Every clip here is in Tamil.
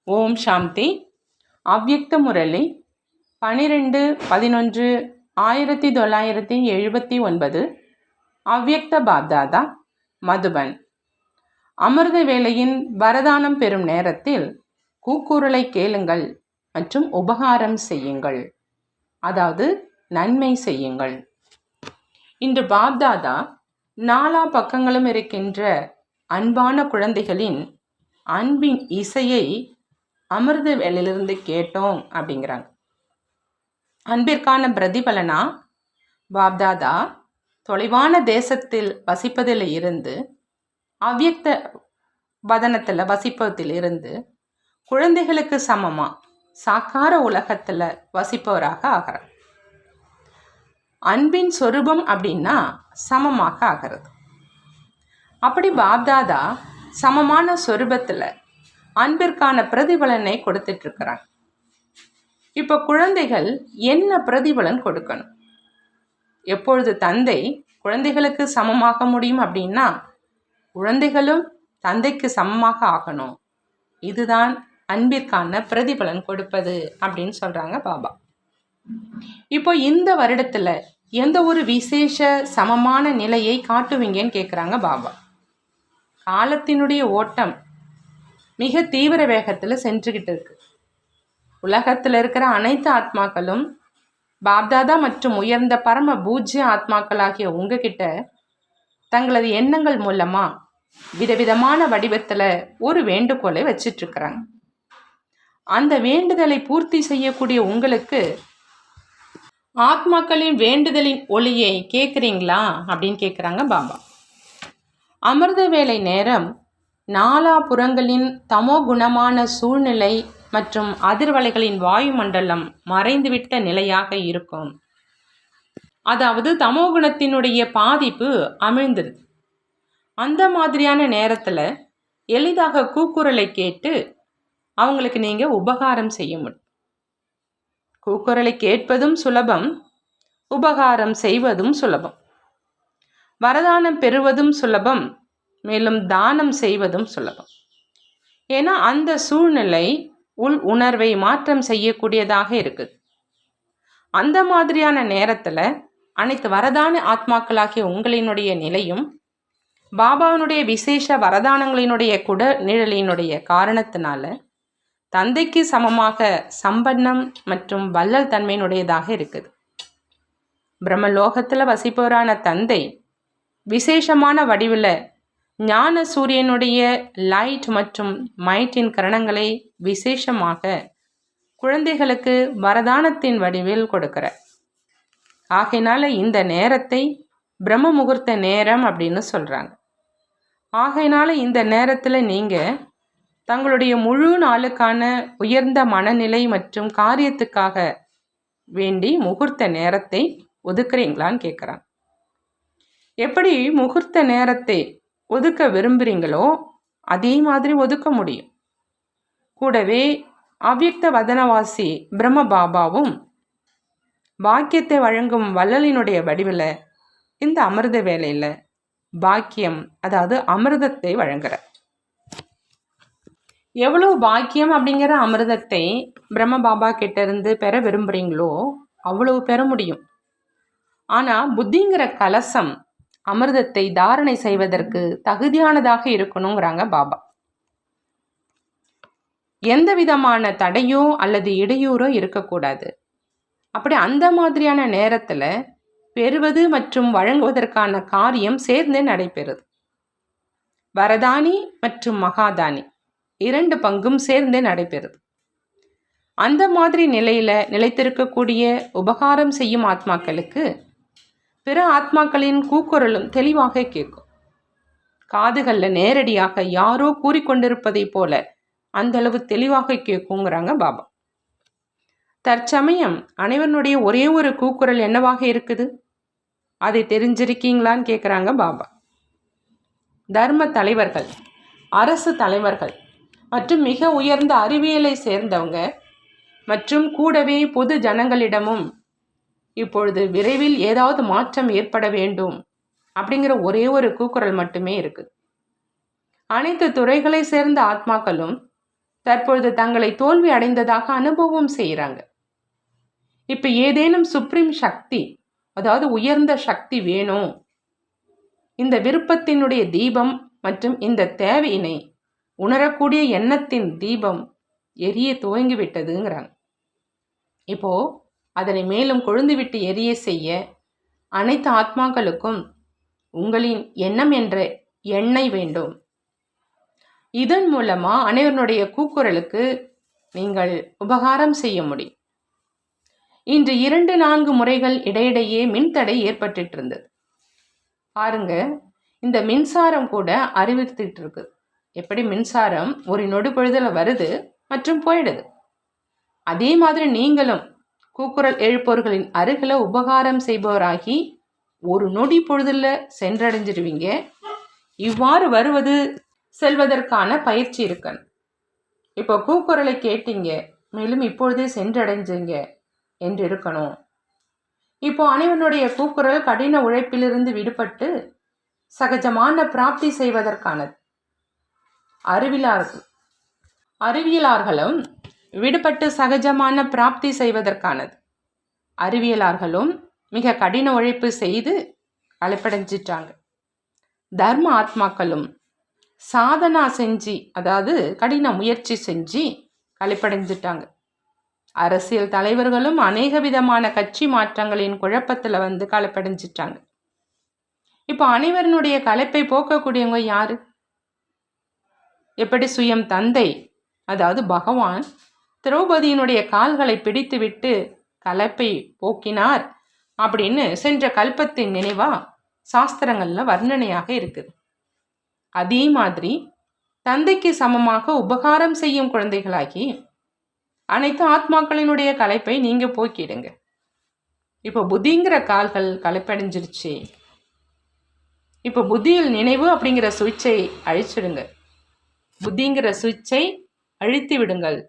ஓம் சாந்தி. அவ்யக்த முரளி 12/11/1979. அவ்யக்த பாப்தாதா, மதுபன். அமிர்த வேளையின் வரதானம் பெறும் நேரத்தில் கூக்குரலை கேளுங்கள் மற்றும் உபகாரம் செய்யுங்கள், அதாவது நன்மை செய்யுங்கள். இன்று பாப்தாதா நாலா பக்கங்களும் இருக்கின்ற அன்பான குழந்தைகளின் அன்பின் இசையை அமிர்த வேளையிலிருந்து கேட்டோம் அப்படிங்கிறாங்க. அன்பிற்கான பிரதிபலனா பாப்தாதா தொலைவான தேசத்தில் வசிப்பதில் இருந்து, அவ்யக்த வதனத்தில் வசிப்பதில் இருந்து குழந்தைகளுக்கு சமமா சாக்கார உலகத்தில் வசிப்பவராக ஆகிறார். அன்பின் சொரூபம் அப்படின்னா சமமாக ஆகிறது. அப்படி பாப்தாதா சமமான சொரூபத்தில் அன்பிற்கான பிரதிபலனை கொடுத்துட்டு இருக்கிறாங்க. இப்போ குழந்தைகள் என்ன பிரதிபலன் கொடுக்கணும்? எப்பொழுது தந்தை குழந்தைகளுக்கு சமமாக முடியும் அப்படின்னா குழந்தைகளும் தந்தைக்கு சமமாக ஆகணும். இதுதான் அன்பிற்கான பிரதிபலன் கொடுப்பது அப்படின்னு சொல்றாங்க பாபா. இப்போ இந்த வருடத்துல எந்த ஒரு விசேஷ சமமான நிலையை காட்டுவீங்கன்னு கேட்குறாங்க பாபா. காலத்தினுடைய ஓட்டம் மிக தீவிர வேகத்தில் சென்றுகிட்டு இருக்கு. உலகத்தில் இருக்கிற அனைத்து ஆத்மாக்களும் பாப்தாதா மற்றும் உயர்ந்த பரம பூஜ்ய ஆத்மாக்களாகிய உங்ககிட்ட தங்களது எண்ணங்கள் மூலமா விதவிதமான வடிவத்தில் ஒரு வேண்டுகோளை வச்சிட்டு இருக்கிறாங்க. அந்த வேண்டுதலை பூர்த்தி செய்யக்கூடிய உங்களுக்கு ஆத்மாக்களின் வேண்டுதலின் ஒளியை கேட்குறீங்களா அப்படின்னு கேட்குறாங்க பாபா. அமிர்த வேளை நேரம் நாலா புறங்களின் தமோ குணமான சூழ்நிலை மற்றும் அதிர்வலைகளின் வாயுமண்டலம் மறைந்துவிட்ட நிலையாக இருக்கும். அதாவது தமோ குணத்தினுடைய பாதிப்பு அமிழ்ந்துருது. அந்த மாதிரியான நேரத்தில் எளிதாக கூக்குரலை கேட்டு அவங்களுக்கு நீங்கள் உபகாரம் செய்ய முடியும். கூக்குரலை கேட்பதும் சுலபம், உபகாரம் செய்வதும் சுலபம். வரதானம் பெறுவதும் சுலபம், மேலும் தானம் செய்வதும் சுலபம். ஏன்னா அந்த சூழ்நிலை உள் உணர்வை மாற்றம் செய்யக்கூடியதாக இருக்குது. அந்த மாதிரியான நேரத்தில் அனைத்து வரதான ஆத்மாக்களாகிய உங்களினுடைய நிலையும் பாபாவினுடைய விசேஷ வரதானங்களினுடைய குட நிழலினுடைய காரணத்தினால தந்தைக்கு சமமாக சம்பன்னம் மற்றும் வள்ளல் தன்மையினுடையதாக இருக்குது. பிரம்மலோகத்தில் வசிப்பவரான தந்தை விசேஷமான வடிவில் ஞான சூரியனுடைய லைட் மற்றும் மைட்டின் கரணங்களை விசேஷமாக குழந்தைகளுக்கு வரதானத்தின் வடிவில் கொடுக்கிறார். ஆகையினால இந்த நேரத்தை பிரம்ம முகூர்த்த நேரம் அப்படின்னு சொல்கிறாங்க. ஆகையினால இந்த நேரத்தில் நீங்கள் தங்களுடைய முழு நாளுக்கான உயர்ந்த மனநிலை மற்றும் காரியத்துக்காக வேண்டி முகூர்த்த நேரத்தை ஒதுக்குறீங்களான்னு கேட்குறாங்க. எப்படி முகூர்த்த நேரத்தை ஒதுக்க விரும்புகிறீங்களோ அதே மாதிரி ஒதுக்க முடியும். கூடவே அவ்யக்த வதனவாசி பிரம்ம பாபாவும் பாக்கியத்தை வழங்கும் வள்ளலினுடைய வடிவில் இந்த அமிர்த வேளையில் பாக்கியம், அதாவது அமிர்தத்தை வழங்குறார். எவ்வளவு பாக்கியம் அப்படிங்கிற அமிர்தத்தை பிரம்ம பாபா கிட்ட இருந்து பெற விரும்புகிறீங்களோ அவ்வளவு பெற முடியும். ஆனால் புத்திங்கிற கலசம் அமிர்தத்தை தாரணை செய்வதற்கு தகுதியானதாக இருக்கணுங்கிறாங்க பாபா. எந்த விதமான தடையோ அல்லது இடையூறோ இருக்கக்கூடாது. அப்படி அந்த மாதிரியான நேரத்தில் பெறுவது மற்றும் வழங்குவதற்கான காரியம் சேர்ந்து நடைபெறுது. வரதானி மற்றும் மகாதானி 2 பங்கும் சேர்ந்து நடைபெறுது. அந்த மாதிரி நிலையில் நிலைத்திருக்கக்கூடிய உபகாரம் செய்யும் ஆத்மாக்களுக்கு பிற ஆத்மாக்களின் கூக்குரலும் தெளிவாக கேட்கும். காதுகளில் நேரடியாக யாரோ கூறிக்கொண்டிருப்பதை போல அந்த அளவு தெளிவாக கேட்குங்கிறாங்க பாபா. தற்சமயம் அனைவருடைய ஒரே ஒரு கூக்குரல் என்னவாக இருக்குது, அதை தெரிஞ்சிருக்கீங்களான்னு கேட்குறாங்க பாபா. தர்ம தலைவர்கள், அரசு தலைவர்கள் மற்றும் மிக உயர்ந்த அறிவியலை சேர்ந்தவங்க மற்றும் கூடவே பொது ஜனங்களிடமும் இப்பொழுது விரைவில் ஏதாவது மாற்றம் ஏற்பட வேண்டும் அப்படிங்கிற ஒரே ஒரு கூக்குரல் மட்டுமே இருக்குது. அனைத்து துறைகளை சேர்ந்த ஆத்மாக்களும் தற்பொழுது தங்களை தோல்வி அடைந்ததாக அனுபவம் செய்கிறாங்க. இப்போ ஏதேனும் சுப்ரீம் சக்தி, அதாவது உயர்ந்த சக்தி வேணும், இந்த விருப்பத்தினுடைய தீபம் மற்றும் இந்த தேவையினை உணரக்கூடிய எண்ணத்தின் தீபம் எரிய துவங்கி விட்டதுங்கிறாங்க. இப்போ அதனை மேலும் கொழுந்துவிட்டு எரிய செய்ய அனைத்து ஆத்மாக்களுக்கும் உங்களின் எண்ணம் என்ற எண்ணெய் வேண்டும். இதன் மூலமா அனைவருடைய கூக்குரலுக்கு நீங்கள் உபகாரம் செய்ய முடியும். இன்று 2-4 முறைகள் இடையிடையே மின்தடை ஏற்பட்டு இருந்தது. பாருங்க, இந்த மின்சாரம் கூட அறிவித்துட்டு இருக்கு. எப்படி மின்சாரம் ஒரு நொடி பொழுதுல வருது மற்றும் போயிடுது, அதே மாதிரி நீங்களும் கூக்குரல் எழுப்பவர்களின் அருகில உபகாரம் செய்பவராகி ஒரு நொடி பொழுதுல சென்றடைஞ்சிருவீங்க. இவ்வாறு வருவது செல்வதற்கான பயிற்சி இருக்கணும். இப்போ கூக்குரலை கேட்டீங்க, மேலும் இப்பொழுதே சென்றடைஞ்சிங்க என்று இருக்கணும். இப்போ அனைவனுடைய கூக்குரல் கடின உழைப்பிலிருந்து விடுபட்டு சகஜமான பிராப்தி செய்வதற்கானது. அறிவியலார்களும் விடுபட்டு சகஜமான பிராப்தி செய்வதற்கானது. அறிவியலார்களும் மிக கடின உழைப்பு செய்து களைப்படைஞ்சிட்டாங்க. தர்ம ஆத்மாக்களும் சாதனா செஞ்சு, அதாவது கடின முயற்சி செஞ்சு களைப்படைஞ்சிட்டாங்க. அரசியல் தலைவர்களும் அநேக விதமான கட்சி மாற்றங்களின் குழப்பத்தில் களைப்படைஞ்சிட்டாங்க. இப்போ அனைவருடைய களைப்பை போக்கக்கூடியவங்க யாரு? எப்படி சுயம் தந்தை, அதாவது பகவான் திரௌபதியினுடைய கால்களை பிடித்து விட்டு களைப்பை போக்கினார் அப்படின்னு சென்ற கல்பத்தின் நினைவா சாஸ்திரங்கள்ல வர்ணனையாக இருக்குது. அதே மாதிரி தந்தைக்கு சமமாக உபகாரம் செய்யும் குழந்தைகளாகி அனைத்து ஆத்மாக்களினுடைய களைப்பை நீங்க போக்கிடுங்க. இப்போ புத்திங்கிற கால்கள் களைப்படைஞ்சிருச்சு. இப்போ புத்தியில் நினைவு அப்படிங்கிற சுவிட்சை அழிச்சிடுங்க. புத்திங்கிற சுவிட்சை அழித்து விடுங்கள்.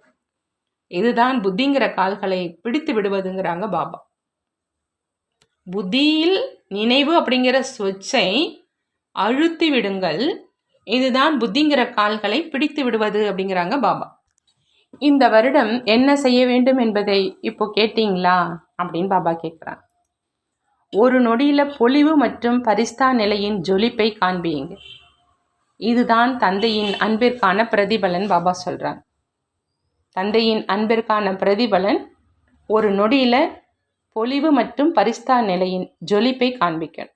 இதுதான் புத்திங்கிற கால்களை பிடித்து விடுவதுங்கிறாங்க பாபா. புத்தியில் நினைவு அப்படிங்கிற சுவிட்சை அழுத்தி விடுங்கள். இதுதான் புத்திங்கிற கால்களை பிடித்து விடுவது அப்படிங்கிறாங்க பாபா. இந்த வருடம் என்ன செய்ய வேண்டும் என்பதை இப்போ கேட்டீங்களா அப்படின்னு பாபா கேட்குறாங்க. ஒரு நொடியில பொலிவு மற்றும் பரிஸ்தா நிலையின் ஜொலிப்பை காண்பியுங்க. இதுதான் தந்தையின் அன்பிற்கான பிரதிபலன். பாபா சொல்றாங்க, தந்தையின் அன்பிற்கான பிரதிபலன் ஒரு நொடியில பொலிவு மற்றும் பரிஸ்தா நிலையின் ஜொலிப்பை காண்பிக்கணும்.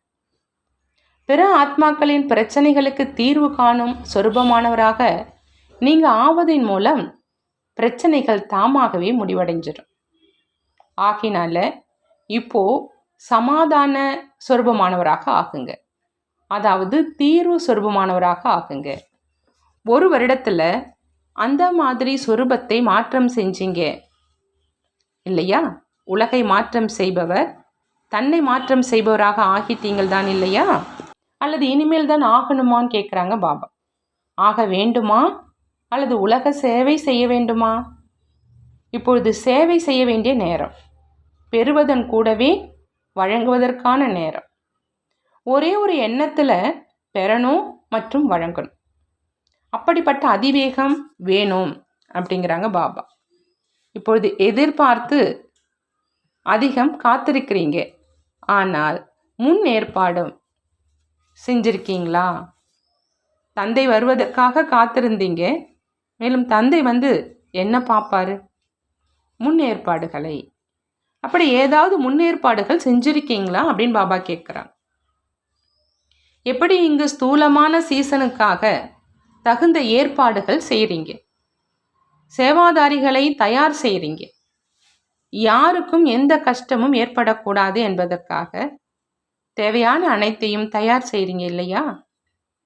பிற ஆத்மாக்களின் பிரச்சனைகளுக்கு தீர்வு காணும் சொரூபமானவராக நீங்க ஆவதின் மூலம் பிரச்சனைகள் தாமாகவே முடிவடைஞ்சிடும். ஆகினால இப்போ சமாதான சொரூபமானவராக ஆகுங்க, அதாவது தீர்வு சொரூபமானவராக ஆகுங்க. ஒரு வருடத்துல அந்த மாதிரி சொரூபத்தை மாற்றம் செஞ்சீங்க இல்லையா? உலகை மாற்றம் செய்பவர் தன்னை மாற்றம் செய்பவராக ஆகிட்டீங்கள் தான் இல்லையா? அல்லது இனிமேல் தான் ஆகணுமான்னு கேட்குறாங்க பாபா. ஆக வேண்டுமா அல்லது உலக சேவை செய்ய வேண்டுமா? இப்பொழுது சேவை செய்ய வேண்டிய நேரம், பெறுவதன் கூடவே வழங்குவதற்கான நேரம். ஒரே ஒரு எண்ணத்தில் பெறணும் மற்றும் வழங்கணும். அப்படிப்பட்ட அதிவேகம் வேணும் அப்படிங்கிறாங்க பாபா. இப்பொழுது எதிர்பார்த்து அதிகம் காத்திருக்கிறீங்க, ஆனால் முன் ஏற்பாடும் செஞ்சிருக்கீங்களா? தந்தை வருவதற்காக காத்திருந்தீங்க, மேலும் தந்தை என்ன பார்ப்பாரு? முன்னேற்பாடுகளை. அப்படி ஏதாவது முன்னேற்பாடுகள் செஞ்சிருக்கீங்களா அப்படின்னு பாபா கேட்குறாங்க. எப்படி இங்கு ஸ்தூலமான சீசனுக்காக தகுந்த ஏற்பாடுகள் செய்கிறீங்க, சேவாதாரிகளை தயார் செய்கிறீங்க, யாருக்கும் எந்த கஷ்டமும் ஏற்படக்கூடாது என்பதற்காக தேவையான அனைத்தையும் தயார் செய்கிறீங்க இல்லையா?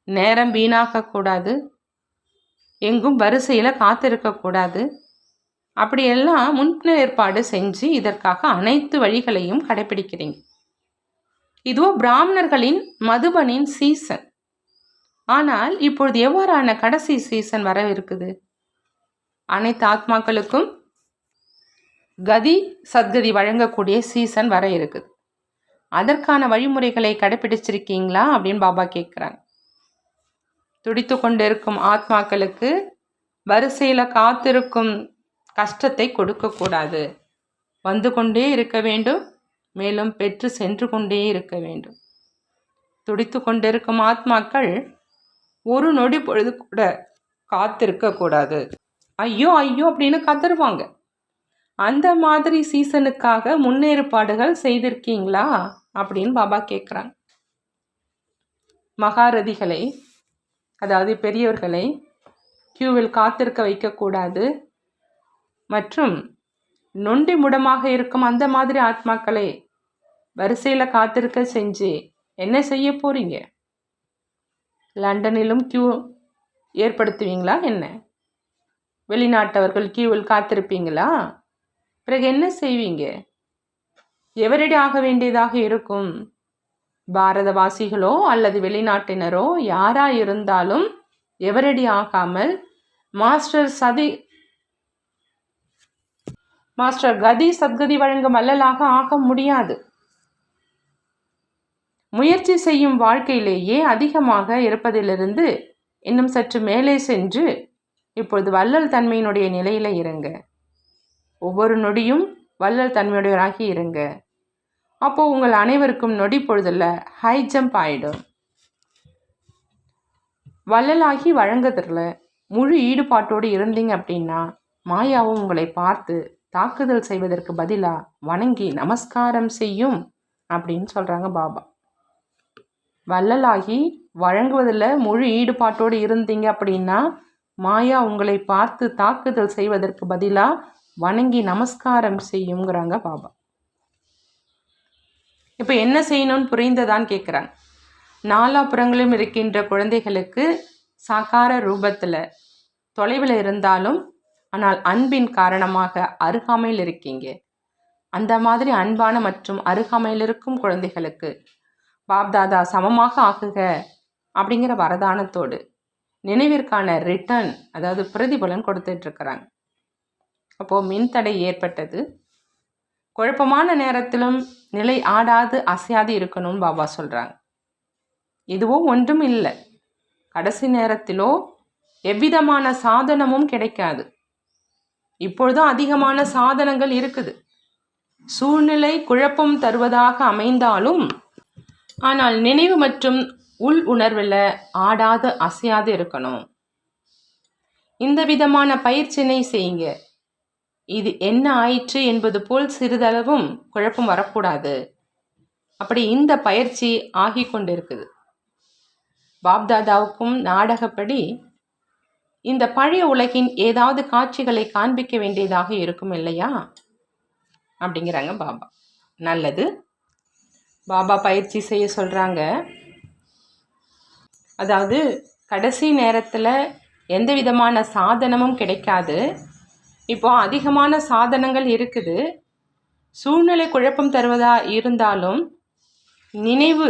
நேரம் வீணாகக்கூடாது, எங்கும் வரிசையில் காத்திருக்கக்கூடாது. அப்படியெல்லாம் முன்னேற்பாடு செஞ்சு இதற்காக அனைத்து வழிகளையும் கடைபிடிக்கிறீங்க. இதுவோ பிராமணர்களின் மதுபனின் சீசன். ஆனால் இப்பொழுது எவ்வாறான கடைசி சீசன் வர இருக்குது? அனைத்து ஆத்மாக்களுக்கும் கதி சத்கதி வழங்கக்கூடிய சீசன் வர இருக்குது. அதற்கான வழிமுறைகளை கடைபிடிச்சிருக்கீங்களா அப்படின்னு பாபா கேட்குறாங்க. துடித்து கொண்டிருக்கும் ஆத்மாக்களுக்கு வரிசையில் காத்திருக்கும் கஷ்டத்தை கொடுக்கக்கூடாது. வந்து கொண்டே இருக்க வேண்டும், மேலும் பெற்று சென்று கொண்டே இருக்க வேண்டும். துடித்து கொண்டிருக்கும் ஆத்மாக்கள் ஒரு நொடி பொழுது கூட காத்திருக்க கூடாது. ஐயோ ஐயோ அப்படின்னு கதறுவாங்க. அந்த மாதிரி சீசனுக்காக முன்னேற்பாடுகள் செய்திருக்கீங்களா அப்படின்னு பாபா கேட்குறாங்க. மகாரதிகளை, அதாவது பெரியவர்களை கியூவில் காத்திருக்க வைக்கக்கூடாது. மற்றும் நொண்டி முடமாக இருக்கும் அந்த மாதிரி ஆத்மாக்களை வரிசையில் காத்திருக்க செஞ்சு என்ன செய்ய போறீங்க? லண்டனிலும் கியூ ஏற்படுத்துவீங்களா என்ன? வெளிநாட்டவர்கள் கியூவில் காத்திருப்பீங்களா? பிறகு என்ன செய்வீங்க? எவரடி ஆக வேண்டியதாக இருக்கும்? பாரதவாசிகளோ அல்லது வெளிநாட்டினரோ யாரா இருந்தாலும் எவரடி ஆகாமல் மாஸ்டர் கதி சத்கதி வழங்கும் வள்ளலாக ஆக முடியாது. முயற்சி செய்யும் வாழ்க்கையிலேயே அதிகமாக இருப்பதிலிருந்து இன்னும் சற்று மேலே சென்று இப்பொழுது வள்ளல் தன்மையினுடைய நிலையில இருங்க. ஒவ்வொரு நொடியும் வள்ளல் தன்மையுடையவராகி இருங்க. அப்போ உங்கள் அனைவருக்கும் நொடி பொழுதுல ஹை ஜம்ப் ஆயிடும். வள்ளலாகி வழங்குறதுல முழு ஈடுபாட்டோடு இருந்தீங்க அப்படின்னா மாயாவும் உங்களை பார்த்து தாக்குதல் செய்வதற்கு பதிலா வணங்கி நமஸ்காரம் செய்யும் அப்படின்னு சொல்றாங்க பாபா. வள்ளலாகி வழங்குவதில் முழு ஈடுபாட்டோடு இருந்தீங்க அப்படின்னா மாயா உங்களை பார்த்து தாக்குதல் செய்வதற்கு பதிலாக வணங்கி நமஸ்காரம் செய்யுங்கிறாங்க பாபா. இப்போ என்ன செய்யணும்னு புரிந்ததான்னு கேட்குறாங்க. நாலாபுறங்களிலும் இருக்கின்ற குழந்தைகளுக்கு சாக்கார ரூபத்தில் தொலைவில் இருந்தாலும் ஆனால் அன்பின் காரணமாக அருகாமையில் இருக்கீங்க. அந்த மாதிரி அன்பான மற்றும் அருகாமையில் இருக்கும் குழந்தைகளுக்கு பாப்தாதா சமமாக ஆக்குக அப்படிங்கிற வரதானத்தோடு நினைவிற்கான ரிட்டர்ன், அதாவது பிரதிபலன் கொடுத்துட்ருக்குறாங்க. அப்போது மின்தடை ஏற்பட்டது. குழப்பமான நேரத்திலும் நிலை ஆடாது அசையாது இருக்கணும்னு பாபா சொல்கிறாங்க. இதுவும் ஒன்றும் இல்லை. கடைசி நேரத்திலோ எவ்விதமான சாதனமும் கிடைக்காது. இப்பொழுதும் அதிகமான சாதனங்கள் இருக்குது. சூழ்நிலை குழப்பம் தருவதாக அமைந்தாலும் ஆனால் நினைவு மற்றும் உள் உணர்வில் ஆடாது அசையாது இருக்கணும். இந்த விதமான பயிற்சியினை செய்யுங்க. இது என்ன ஆயிற்று என்பது போல் சிறிதளவும் குழப்பம் வரக்கூடாது. அப்படி இந்த பயிற்சி ஆகி கொண்டிருக்குது. பாப்தாதாவுக்கும் நாடகப்படி இந்த பழைய உலகின் ஏதாவது காட்சிகளை காண்பிக்க வேண்டியதாக இருக்கும் இல்லையா அப்படிங்கிறாங்க பாபா. நல்லது. பாபா பயிற்சி செய்ய சொல்கிறாங்க. அதாவது கடைசி நேரத்தில் எந்த விதமான சாதனமும் கிடைக்காது. இப்போ அதிகமான சாதனங்கள் இருக்குது. சூழ்நிலை குழப்பம் தருவதா இருந்தாலும் நினைவு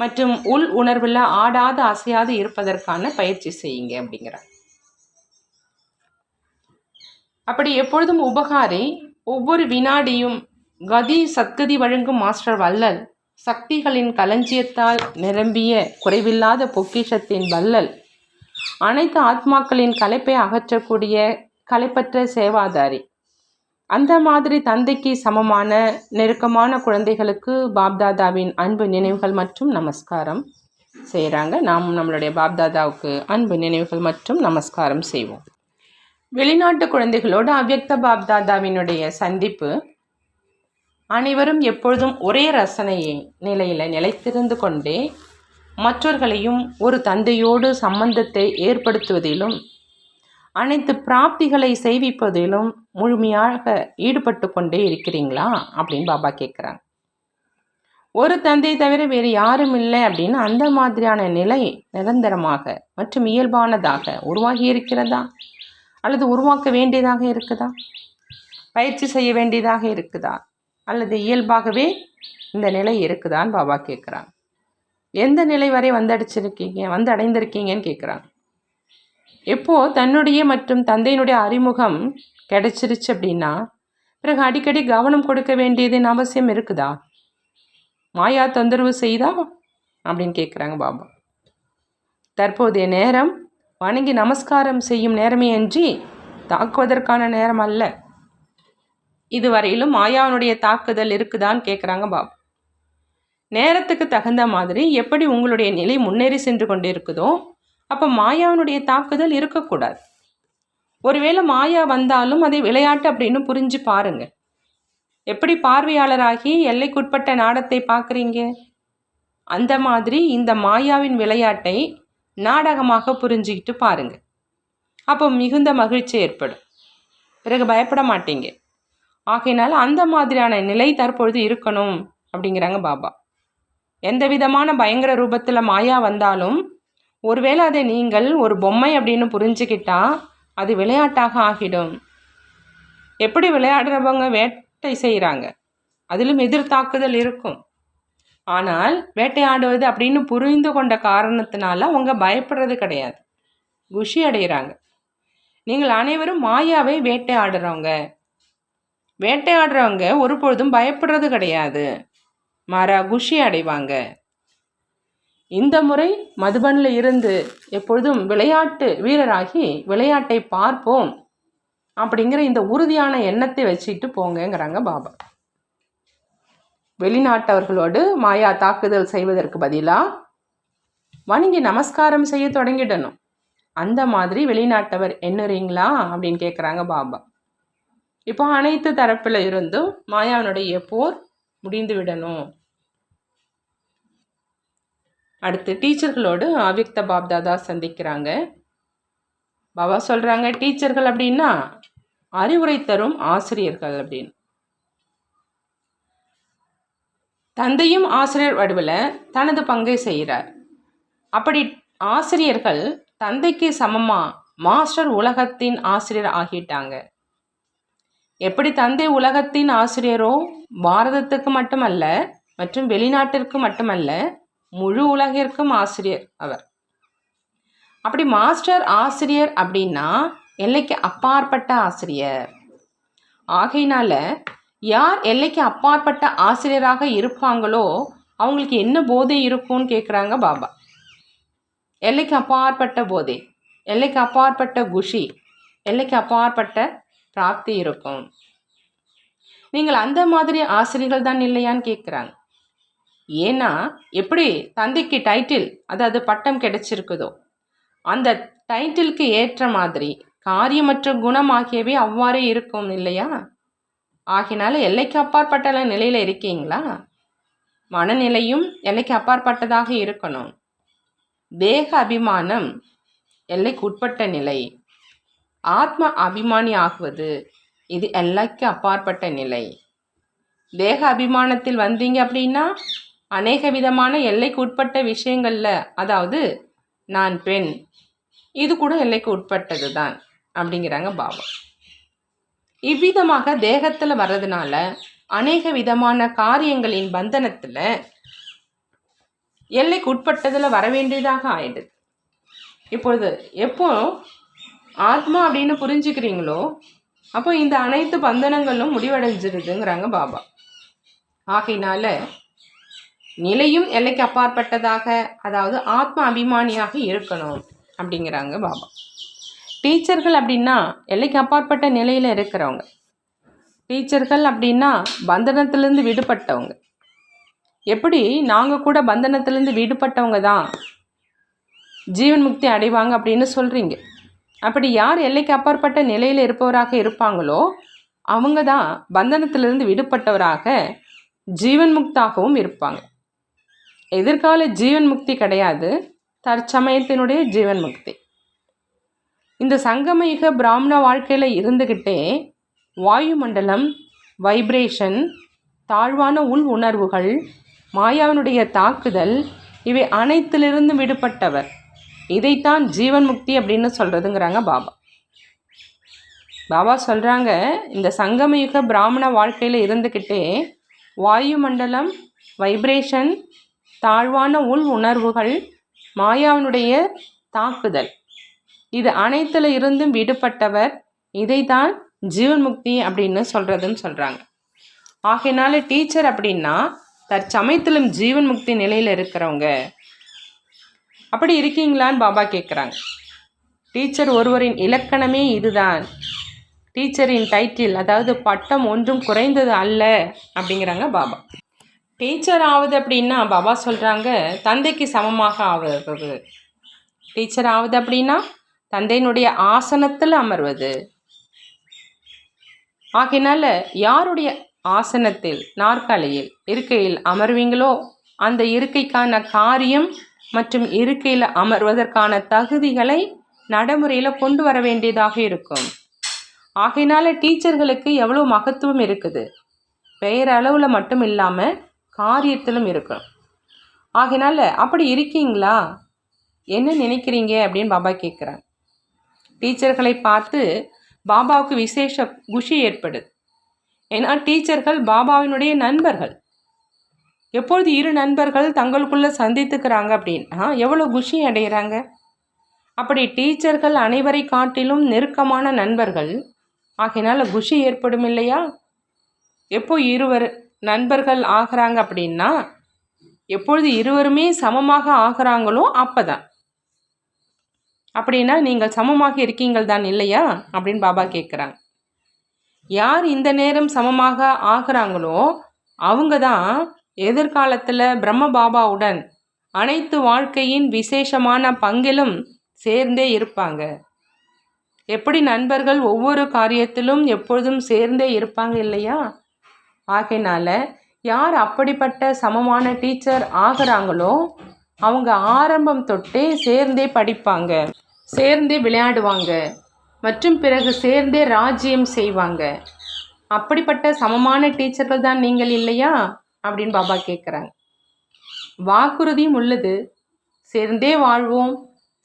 மற்றும் உள் உணர்வில் ஆடாது அசையாது இருப்பதற்கான பயிற்சி செய்யுங்க அப்படிங்கிறார். அப்படி எப்பொழுதும் உபகாரி, ஒவ்வொரு வினாடியும் கதி சத்கதி வழங்கும் மாஸ்டர் வள்ளல், சக்திகளின் களஞ்சியத்தால் நிரம்பிய குறைவில்லாத பொக்கிஷத்தின் வள்ளல், அனைத்து ஆத்மாக்களின் களைப்பை அகற்றக்கூடிய களைப்பற்ற சேவாதாரி. அந்த மாதிரி தந்தைக்கு சமமான நெருக்கமான குழந்தைகளுக்கு பாப்தாதாவின் அன்பு நினைவுகள் மற்றும் நமஸ்காரம் செய்கிறாங்க. நாம் நம்மளுடைய பாப்தாதாவுக்கு அன்பு நினைவுகள் மற்றும் நமஸ்காரம் செய்வோம். வெளிநாட்டு குழந்தைகளோடு அவ்யக்த பாப்தாதாவினுடைய சந்திப்பு. அனைவரும் எப்பொழுதும் ஒரே ரசனையை நிலையில் நிலைத்திருந்து கொண்டே மற்றவர்களையும் ஒரு தந்தையோடு சம்பந்தத்தை ஏற்படுத்துவதிலும் அனைத்து பிராப்திகளை செய்விப்பதிலும் முழுமையாக ஈடுபட்டு கொண்டே இருக்கிறீங்களா அப்படின்னு பாபா கேட்குறாங்க. ஒரு தந்தை தவிர வேறு யாரும் இல்லை அப்படின்னு அந்த மாதிரியான நிலை நிரந்தரமாக மற்றும் இயல்பானதாக உருவாகி இருக்கிறதா அல்லது உருவாக்க வேண்டியதாக இருக்குதா? பயிற்சி செய்ய வேண்டியதாக இருக்குதா அல்லது இயல்பாகவே இந்த நிலை இருக்குதான்னு பாபா கேட்குறாங்க. எந்த நிலை வரை வந்து அடைந்திருக்கீங்கன்னு கேட்குறாங்க. எப்போது தன்னுடைய மற்றும் தந்தையினுடைய அறிமுகம் கிடைச்சிருச்சு அப்படின்னா பிறகு அடிக்கடி கவனம் கொடுக்க வேண்டியதின் அவசியம் இருக்குதா? மாயா தொந்தரவு செய்தா அப்படின்னு கேட்குறாங்க பாபா. தற்போதைய நேரம் வணங்கி நமஸ்காரம் செய்யும் நேரமே அன்றி தாக்குவதற்கான நேரம் அல்ல. இதுவரையிலும் மாயாவினுடைய தாக்குதல் இருக்குதான்னு கேட்குறாங்க பாபா. நேரத்துக்கு தகுந்த மாதிரி எப்படி உங்களுடைய நிலை முன்னேறி சென்று கொண்டு இருக்குதோ அப்போ மாயாவினுடைய தாக்குதல் இருக்கக்கூடாது. ஒருவேளை மாயா வந்தாலும் அதை விளையாட்டு அப்படின்னு புரிஞ்சு பாருங்க. எப்படி பார்வையாளராகி எல்லைக்குட்பட்ட நாடத்தை பார்க்குறீங்க, அந்த மாதிரி இந்த மாயாவின் விளையாட்டை நாடகமாக புரிஞ்சுக்கிட்டு பாருங்க. அப்போ மிகுந்த மகிழ்ச்சி ஏற்படும். பிறகு பயப்பட மாட்டீங்க. ஆகையினால அந்த மாதிரியான நிலை தற்பொழுது இருக்கணும் அப்படிங்கிறாங்க பாபா. எந்த விதமான பயங்கர ரூபத்தில் மாயா வந்தாலும் ஒருவேளை அதை நீங்கள் ஒரு பொம்மை அப்படின்னு புரிஞ்சுக்கிட்டா அது விளையாட்டாக ஆகிடும். எப்படி விளையாடுறவங்க வேட்டை செய்கிறாங்க, அதிலும் எதிர்த்தாக்குதல் இருக்கும். ஆனால் வேட்டையாடுவது அப்படின்னு புரிந்து கொண்ட காரணத்தினால அவங்க பயப்படுறது கிடையாது, குஷி அடைகிறாங்க. நீங்கள் அனைவரும் மாயாவை வேட்டையாடுறவங்க ஒருபொழுதும் பயப்படுறது கிடையாது, மாறா குஷி அடைவாங்க. இந்த முறை மதுபனில் இருந்து எப்பொழுதும் விளையாட்டு வீரராகி விளையாட்டை பார்ப்போம் அப்படிங்கிற இந்த உறுதியான எண்ணத்தை வச்சுட்டு போங்கங்கிறாங்க பாபா. வெளிநாட்டவர்களோடு மாயா தாக்குதல் செய்வதற்கு பதிலாக வணங்கி நமஸ்காரம் செய்ய தொடங்கிடணும். அந்த மாதிரி வெளிநாட்டவர் எண்ணுறீங்களா அப்படின்னு கேட்குறாங்க பாபா. இப்போ அனைத்து தரப்பில் இருந்தும் மாயாவினுடைய போர் முடிந்து விடணும். அடுத்து டீச்சர்களோடு அவ்யக்த பாப்தாதா சந்திக்கிறாங்க. பாபா சொல்கிறாங்க, டீச்சர்கள் அப்படின்னா அறிவுரை தரும் ஆசிரியர்கள் அப்படின்னு. தந்தையும் ஆசிரியர் வடிவில் தனது பங்கை செய்கிறார். அப்படி ஆசிரியர்கள் தந்தைக்கு சமமாக மாஸ்டர் உலகத்தின் ஆசிரியர் ஆகிட்டாங்க. எப்படி தந்தை உலகத்தின் ஆசிரியரோ பாரதத்துக்கு மட்டுமல்ல மற்றும் வெளிநாட்டிற்கு மட்டுமல்ல முழு உலகிற்கும் ஆசிரியர் அவர். அப்படி மாஸ்டர் ஆசிரியர் அப்படின்னா எல்லைக்கு அப்பாற்பட்ட ஆசிரியர். ஆகையினால யார் எல்லைக்கு அப்பாற்பட்ட ஆசிரியராக இருப்பாங்களோ அவங்களுக்கு என்ன போதை இருக்கும்னு கேட்குறாங்க பாபா. எல்லைக்கு அப்பாற்பட்ட போதை, எல்லைக்கு அப்பாற்பட்ட குஷி, எல்லைக்கு அப்பாற்பட்ட பிராப்தி இருக்கும். நீங்கள் அந்த மாதிரி ஆசிரியர்கள் தான் இல்லையான்னு கேட்குறாங்க. ஏன்னா எப்படி தந்தைக்கு டைட்டில், அதாவது பட்டம் கிடைச்சிருக்குதோ அந்த டைட்டிலுக்கு ஏற்ற மாதிரி காரியமற்ற குணம் ஆகியவை அவ்வாறே இருக்கும் இல்லையா? ஆகினால எல்லைக்கு அப்பாற்பட்ட நிலையில் இருக்கீங்களா? மனநிலையும் எல்லைக்கு அப்பாற்பட்டதாக இருக்கணும். தேக அபிமானம் எல்லைக்கு உட்பட்ட நிலை. ஆத்ம அபிமானி ஆகுவது இது எல்லைக்கு அப்பாற்பட்ட நிலை. தேக அபிமானத்தில் வந்தீங்க அப்படின்னா அநேக விதமான எல்லைக்கு உட்பட்ட விஷயங்கள்ல, அதாவது நான் பெண், இது கூட எல்லைக்கு உட்பட்டது தான் அப்படிங்கிறாங்க பாபா. இவ்விதமாக தேகத்தில் வர்றதுனால அநேக விதமான காரியங்களின் பந்தனத்தில் எல்லைக்கு உட்பட்டதில் வர வேண்டியதாக ஆயிடுது. இப்பொழுது எப்போ ஆத்மா அப்படின்னு புரிஞ்சுக்கிறீங்களோ அப்போ இந்த அனைத்து பந்தனங்களும் முடிவடைஞ்சிருதுங்கிறாங்க பாபா. ஆகையினால நிலையும் எல்லைக்கு அப்பாற்பட்டதாக, அதாவது ஆத்ம அபிமானியாக இருக்கணும் அப்படிங்கிறாங்க பாபா. டீச்சர்கள் அப்படின்னா எல்லைக்கு அப்பாற்பட்ட நிலையில் இருக்கிறவங்க. டீச்சர்கள் அப்படின்னா பந்தனத்திலேருந்து விடுபட்டவங்க. எப்படி நாங்கள் கூட பந்தனத்திலேருந்து விடுபட்டவங்க தான் ஜீவன் முக்தி அடைவாங்க அப்படின்னு சொல்கிறீங்க. அப்படி யார் எல்லைக்கு அப்பாற்பட்ட நிலையில் இருப்பவராக இருப்பாங்களோ அவங்க தான் பந்தனத்திலிருந்து விடுபட்டவராக ஜீவன் முக்தாகவும் இருப்பாங்க. எதிர்கால ஜீவன் முக்தி கிடையாது, தற்சமயத்தினுடைய ஜீவன் முக்தி. இந்த சங்கமயுக பிராமண வாழ்க்கையில் இருந்துக்கிட்டே வாயுமண்டலம், வைப்ரேஷன், தாழ்வான உள் உணர்வுகள், மாயாவினுடைய தாக்குதல், இவை அனைத்திலிருந்து விடுபட்டவர். இதைத்தான் ஜீவன் முக்தி அப்படின்னு சொல்கிறதுங்கிறாங்க பாபா. பாபா சொல்கிறாங்க, இந்த சங்கமயுக பிராமண வாழ்க்கையில் இருந்துக்கிட்டே வாயுமண்டலம், வைப்ரேஷன், தாழ்வான உள் உணர்வுகள், மாயாவினுடைய தாக்குதல், இது அனைத்துல இருந்தும் விடுபட்டவர். இதைத்தான் ஜீவன் முக்தி அப்படின்னு சொல்கிறாங்க. ஆகையினால டீச்சர் அப்படின்னா தற்சமயத்திலும் ஜீவன் முக்தி நிலையில் இருக்கிறவங்க. அப்படி இருக்கீங்களான்னு பாபா கேட்குறாங்க. டீச்சர் ஒருவரின் இலக்கணமே இதுதான். டீச்சரின் டைட்டில், அதாவது பட்டம் ஒன்றும் குறைந்தது அல்ல அப்படிங்கிறாங்க பாபா. டீச்சர் ஆகுது அப்படின்னா பாபா சொல்கிறாங்க தந்தைக்கு சமமாக ஆவது. டீச்சர் ஆகுது அப்படின்னா தந்தையினுடைய ஆசனத்தில் அமர்வது. ஆகையினால யாருடைய ஆசனத்தில் நாற்காலியில் இருக்கையில் அமர்வீங்களோ அந்த இருக்கைக்கான காரியம் மற்றும் இருக்கையில் அமர்வதற்கான தகுதிகளை நடைமுறையில் கொண்டு வர வேண்டியதாக இருக்கும். ஆகையினால டீச்சர்களுக்கு எவ்வளோ மகத்துவம் இருக்குது, பெயரளவில் மட்டும் இல்லாமல் காரியத்திலும் இருக்கும். ஆகையினால அப்படி இருக்கீங்களா, என்ன நினைக்கிறீங்க அப்படின்னு பாபா கேட்குறாங்க. டீச்சர்களை பார்த்து பாபாவுக்கு விசேஷ குஷி ஏற்படுது. ஏன்னா டீச்சர்கள் பாபாவினுடைய நண்பர்கள். எப்பொழுது இரு நண்பர்கள் தங்களுக்குள்ளே சந்தித்துக்கிறாங்க அப்படின்னா எவ்வளோ குஷி அடைகிறாங்க. அப்படி டீச்சர்கள் அனைவரை காட்டிலும் நெருக்கமான நண்பர்கள். ஆகையினால குஷி ஏற்படும் இல்லையா? எப்போ இருவர் நண்பர்கள் ஆகிறாங்க அப்படின்னா எப்பொழுது இருவருமே சமமாக ஆகிறாங்களோ அப்போதான். அப்படின்னா நீங்கள் சமமாக இருக்கீங்கள் தான் இல்லையா அப்படின்னு பாபா கேட்குறாங்க. யார் இந்த நேரம் சமமாக ஆகிறாங்களோ அவங்க தான் எதிர்காலத்தில் பிரம்ம பாபாவுடன் அனைத்து வாழ்க்கையின் விசேஷமான பங்கிலும் சேர்ந்தே இருப்பாங்க. எப்படி நண்பர்கள் ஒவ்வொரு காரியத்திலும் எப்பொழுதும் சேர்ந்தே இருப்பாங்க இல்லையா? ஆகையினால யார் அப்படிப்பட்ட சமமான டீச்சர் ஆகிறாங்களோ அவங்க ஆரம்பம் தொட்டே சேர்ந்தே படிப்பாங்க, சேர்ந்தே விளையாடுவாங்க மற்றும் பிறகு சேர்ந்தே ராஜ்யம் செய்வாங்க. அப்படிப்பட்ட சமமான டீச்சர்கள் தான் நீங்கள் இல்லையா அப்படின்னு பாபா கேட்குறாங்க. வாக்குறுதியும் உள்ளது, சேர்ந்தே வாழ்வோம்,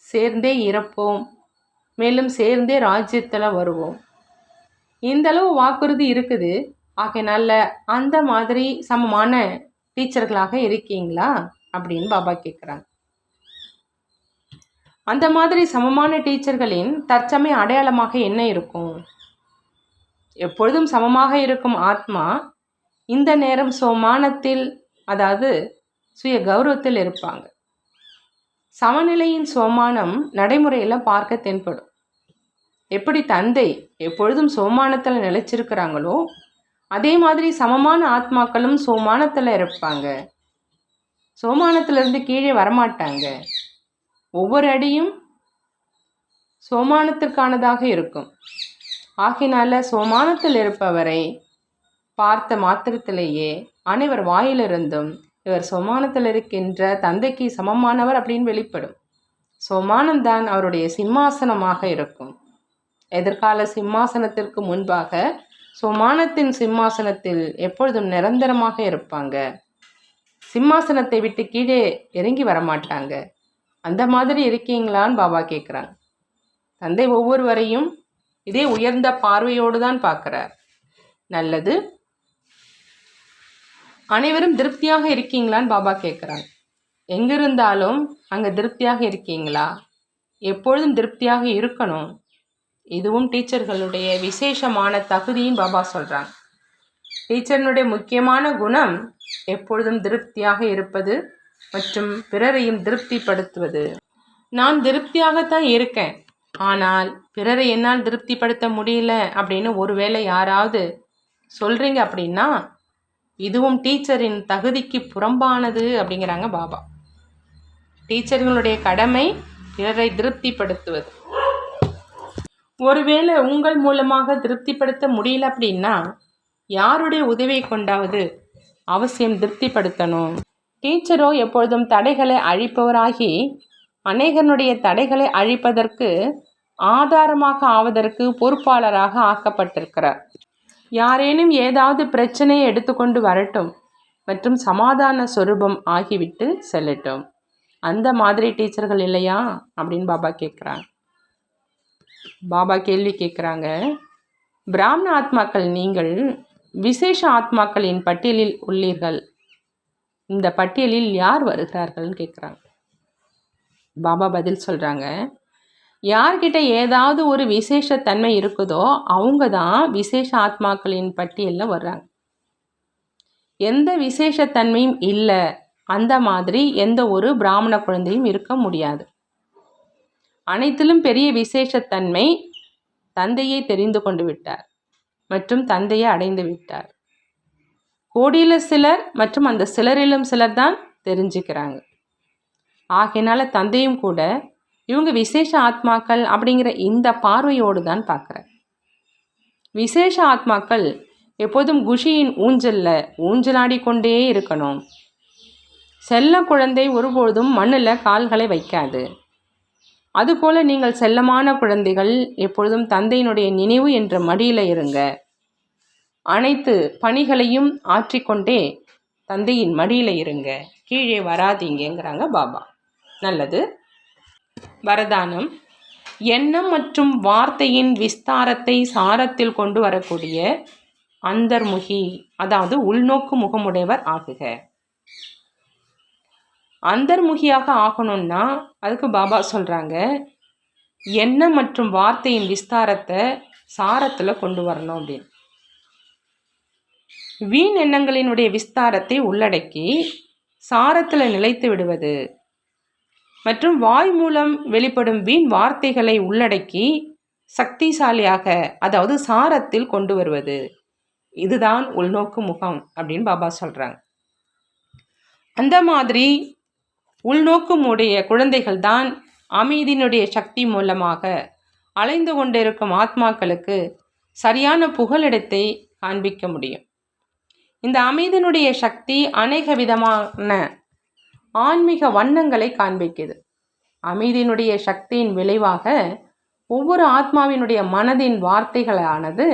சேர்ந்தே இறப்போம், மேலும் சேர்ந்தே ராஜ்யத்தில் வருவோம். இந்தளவு வாக்குறுதி இருக்குது. ஆகையினால அந்த மாதிரி சமமான டீச்சர்களாக இருக்கீங்களா அப்படின்னு பாபா கேட்குறாங்க. அந்த மாதிரி சமமான டீச்சர்களின் தற்சமய அடையாளமாக என்ன இருக்கும்? எப்பொழுதும் சமமாக இருக்கும் ஆத்மா இந்த நேரம் சோமானத்தில், அதாவது சுய கௌரவத்தில் இருப்பாங்க. சமநிலையின் சோமானம் நடைமுறையில் பார்க்க தென்படும். எப்படி தந்தை எப்பொழுதும் சோமானத்தில் நிலைச்சிருக்கிறாங்களோ அதே மாதிரி சமமான ஆத்மாக்களும் சோமானத்தில் இருப்பாங்க. சோமானத்திலிருந்து கீழே வரமாட்டாங்க. ஒவ்வொரு அடியும் சோமானத்திற்கானதாக இருக்கும். ஆகினால சோமானத்தில் இருப்பவரை பார்த்த மாத்திரத்திலேயே அனைவர் வாயிலிருந்தும் இவர் சோமானத்தில் இருக்கின்ற தந்தைக்கு சமமானவர் அப்படின்னு வெளிப்படும். சோமானம்தான் அவருடைய சிம்மாசனமாக இருக்கும். எதிர்கால சிம்மாசனத்திற்கு முன்பாக சோமானத்தின் சிம்மாசனத்தில் எப்பொழுதும் நிரந்தரமாக இருப்பாங்க. சிம்மாசனத்தை விட்டு கீழே இறங்கி வரமாட்டாங்க. அந்த மாதிரி இருக்கீங்களான்னு பாபா கேட்குறாங்க. தந்தை ஒவ்வொருவரையும் இதே உயர்ந்த பார்வையோடு தான் பார்க்குறார். நல்லது, அனைவரும் திருப்தியாக இருக்கீங்களான்னு பாபா கேட்குறாங்க. எங்கிருந்தாலும் அங்கே திருப்தியாக இருக்கீங்களா? எப்பொழுதும் திருப்தியாக இருக்கணும். இதுவும் டீச்சர்களுடைய விசேஷமான தகுதியும் பாபா சொல்கிறாங்க. டீச்சர்னுடைய முக்கியமான குணம் எப்பொழுதும் திருப்தியாக இருப்பது மற்றும் பிறரையும் திருப்திப்படுத்துவது. நான் திருப்தியாகத்தான் இருக்கேன், ஆனால் பிறரை என்னால் திருப்திப்படுத்த முடியல அப்படின்னு ஒருவேளை யாராவது சொல்கிறீங்க அப்படின்னா இதுவும் டீச்சரின் தகுதிக்கு புறம்பானது அப்படிங்கிறாங்க பாபா. டீச்சர்களுடைய கடமை பிறரை திருப்திப்படுத்துவது. ஒருவேளை உங்கள் மூலமாக திருப்திப்படுத்த முடியல அப்படின்னா யாருடைய உதவியை கொண்டாவது அவசியம் திருப்திப்படுத்தணும். டீச்சரோ எப்பொழுதும் தடைகளை அழிப்பவராகி அநேகனுடைய தடைகளை அழிப்பதற்கு ஆதாரமாக ஆவதற்கு பொறுப்பாளராக ஆக்கப்பட்டிருக்கிறார். யாரேனும் ஏதாவது பிரச்சனையை எடுத்துக்கொண்டு வரட்டும் மற்றும் சமாதான சொரூபம் ஆகிவிட்டு செல்லட்டும். அந்த மாதிரி டீச்சர்கள் இல்லையா அப்படின்னு பாபா கேட்குறாங்க. பாபா கேள்வி கேட்குறாங்க. பிராமண ஆத்மாக்கள் நீங்கள் விசேஷ ஆத்மாக்களின் பட்டியலில் உள்ளீர்கள். இந்த பட்டியலில் யார் வருகிறார்கள்னு கேட்குறாங்க. பாபா பதில் சொல்கிறாங்க. யார்கிட்ட ஏதாவது ஒரு விசேஷத்தன்மை இருக்குதோ அவங்க தான் விசேஷ ஆத்மாக்களின் பட்டியலில் வர்றாங்க. எந்த விசேஷத்தன்மையும் இல்லை, அந்த மாதிரி எந்த ஒரு பிராமண குழந்தையும் இருக்க முடியாது. அனைத்திலும் பெரிய விசேஷத்தன்மை தந்தையை தெரிந்து கொண்டு விட்டார் மற்றும் தந்தையை அடைந்து விட்டார். கோடியில சிலர் மற்றும் அந்த சிலரிலும் சிலர் தான் தெரிஞ்சுக்கிறாங்க. ஆகையினால தந்தையும் கூட இவங்க விசேஷ ஆத்மாக்கள் அப்படிங்கிற இந்த பார்வையோடு தான் பார்க்குறார். விசேஷ ஆத்மாக்கள் எப்போதும் குஷியின் ஊஞ்சலாடிக்கொண்டே இருக்கணும். செல்ல குழந்தை ஒருபொழுதும் மண்ணில் கால்களை வைக்காது. அதுபோல் நீங்கள் செல்லமான குழந்தைகள் எப்பொழுதும் தந்தையினுடைய நினைவு என்ற மடியில் இருங்க. அனைத்து பணிகளையும் ஆற்றிக்கொண்டே தந்தையின் மடியில் இருங்க, கீழே வராதீங்கிறாங்க பாபா. நல்லது. வரதானம்: எண்ணம் மற்றும் வார்த்தையின் விஸ்தாரத்தை சாரத்தில் கொண்டு வரக்கூடிய அந்தர்முகி, அதாவது உள்நோக்கு முகமுடையவர் ஆகுக. அந்தர்முகியாக ஆகணும்னா அதுக்கு பாபா சொல்கிறாங்க, எண்ணம் மற்றும் வார்த்தையின் விஸ்தாரத்தை சாரத்தில் கொண்டு வரணும் அப்படின்னு. வீண் எண்ணங்களினுடைய விஸ்தாரத்தை உள்ளடக்கி சாரத்தில் நிலைத்து விடுவது மற்றும் வாய் மூலம் வெளிப்படும் வீண் வார்த்தைகளை உள்ளடக்கி சக்திசாலியாக, அதாவது சாரத்தில் கொண்டு வருவது, இதுதான் உள்நோக்கு முகம் அப்படின்னு பாபா சொல்கிறாங்க. அந்த மாதிரி உள்நோக்குமுடைய குழந்தைகள் தான் அமைதியினுடைய சக்தி மூலமாக அலைந்து கொண்டிருக்கும் ஆத்மாக்களுக்கு சரியான புகலிடத்தை காண்பிக்க முடியும். இந்த அமைதியினுடைய சக்தி அநேக விதமான ஆன்மீக வண்ணங்களை காண்பிக்குது. அமைதியினுடைய சக்தியின் விளைவாக ஒவ்வொரு ஆத்மாவினுடைய மனதின் வார்த்தைகளானது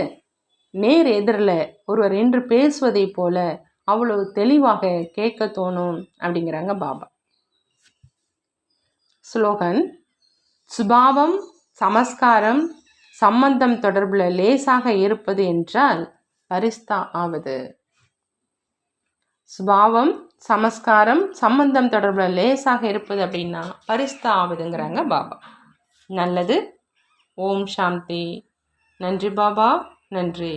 நேர் எதிரில் ஒருவர் என்று பேசுவதை போல அவ்வளவு தெளிவாக கேட்க தோணும் அப்படிங்கிறாங்க பாபா. ஸ்லோகன்: சுபாவம், சமஸ்காரம், சம்பந்தம் தொடர்பில் லேசாக இருப்பது என்றால் பரிஸ்தா ஆவது. சுபாவம், சமஸ்காரம், சம்பந்தம் தொடர்பில் லேசாக இருப்பது அப்படின்னா பரிஸ்தா ஆகுதுங்கிறாங்க பாபா. நல்லது. ஓம் சாந்தி. நன்றி பாபா, நன்றி.